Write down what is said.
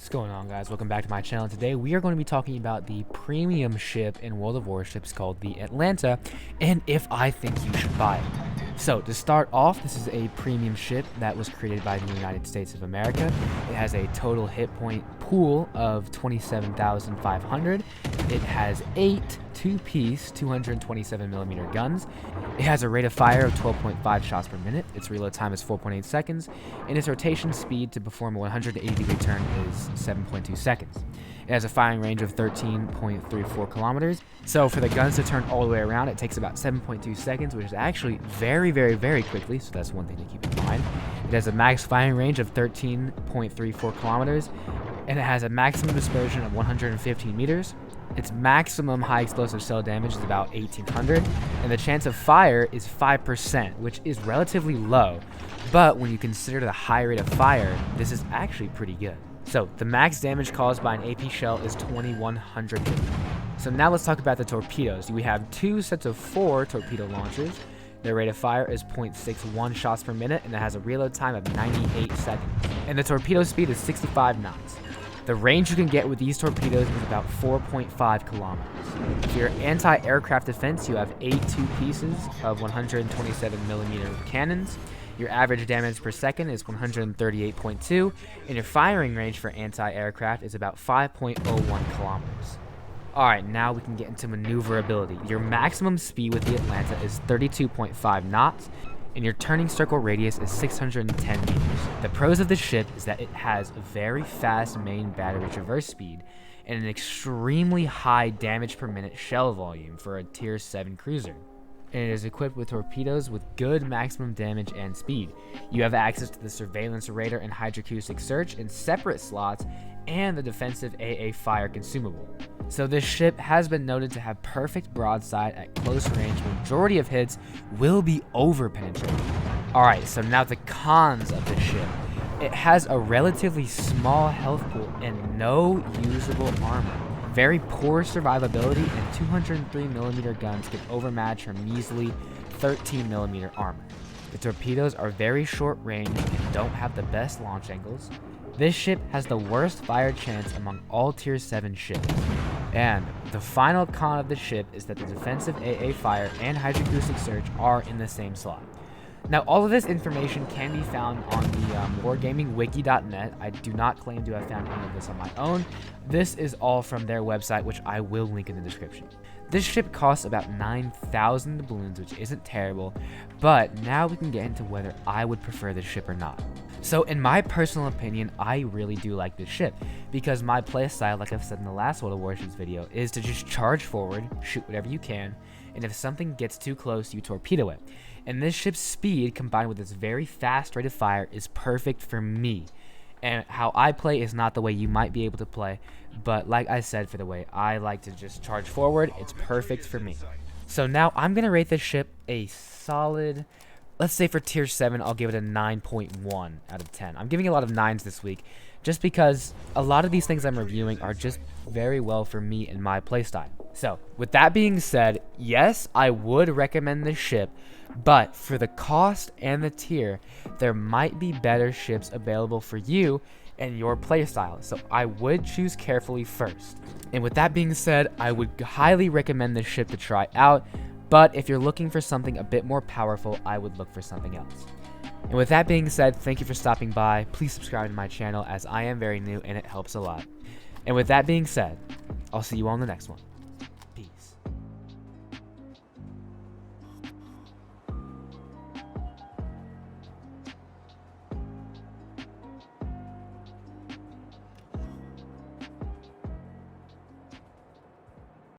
What's going on, guys? Welcome back to my channel. Today we are going to be talking about the premium ship in World of Warships called the Atlanta and if I think you should buy it. So to start off, this is a premium ship that was created by the United States of America. It has a total hit point pool of 27,500. It has 8 two-piece 227mm guns. It has a rate of fire of 12.5 shots per minute. Its reload time is 4.8 seconds, and its rotation speed to perform a 180-degree turn is 7.2 seconds. It has a firing range of 13.34 kilometers. So for the guns to turn all the way around, it takes about 7.2 seconds, which is actually very quickly, so that's one thing to keep in mind. It has a max firing range of 13.34 kilometers, and it has a maximum dispersion of 115 meters. Its maximum high explosive cell damage is about 1800, and the chance of fire is 5%, which is relatively low. But when you consider the high rate of fire, this is actually pretty good. So the max damage caused by an AP shell is 2100. So now let's talk about the torpedoes. We have 2 sets of 4 torpedo launchers. Their rate of fire is 0.61 shots per minute, and it has a reload time of 98 seconds. And the torpedo speed is 65 knots. The range you can get with these torpedoes is about 4.5 kilometers. For your anti-aircraft defense, you have 8 two-pieces of 127mm cannons. Your average damage per second is 138.2, and your firing range for anti-aircraft is about 5.01 kilometers. Alright, now we can get into maneuverability. Your maximum speed with the Atlanta is 32.5 knots, and your turning circle radius is 610 meters. The pros of this ship is that it has a very fast main battery traverse speed and an extremely high damage per minute shell volume for a tier 7 cruiser. And it is equipped with torpedoes with good maximum damage and speed. You have access to the surveillance radar and hydroacoustic search in separate slots and the defensive AA fire consumable. So this ship has been noted to have perfect broadside at close range. Majority of hits will be over penetrating. Alright, so now the cons of this ship. It has a relatively small health pool and no usable armor. Very poor survivability, and 203mm guns can overmatch her measly 13mm armor. The torpedoes are very short range and don't have the best launch angles. This ship has the worst fire chance among all tier 7 ships. And the final con of the ship is that the defensive AA fire and hydroacoustic search are in the same slot. Now, all of this information can be found on the wargamingwiki.net. I do not claim to have found any of this on my own. This is all from their website, which I will link in the description. This ship costs about 9,000 doubloons, which isn't terrible, but now we can get into whether I would prefer this ship or not. So in my personal opinion, I really do like this ship, because my playstyle, like I've said in the last World of Warships video, is to just charge forward, shoot whatever you can, and if something gets too close, you torpedo it. And this ship's speed, combined with its very fast rate of fire, is perfect for me. And how I play is not the way you might be able to play, but like I said, for the way I like to just charge forward, it's perfect for me. So now I'm going to rate this ship a solid, let's say for tier 7, I'll give it a 9.1 out of 10. I'm giving a lot of 9s this week, just because a lot of these things I'm reviewing are just very well for me and my playstyle. So with that being said, yes, I would recommend this ship, but for the cost and the tier, there might be better ships available for you and your playstyle, so I would choose carefully first. And with that being said, I would highly recommend this ship to try out, but if you're looking for something a bit more powerful, I would look for something else. And with that being said, thank you for stopping by. Please subscribe to my channel, as I am very new and it helps a lot. And with that being said, I'll see you on the next one. Peace.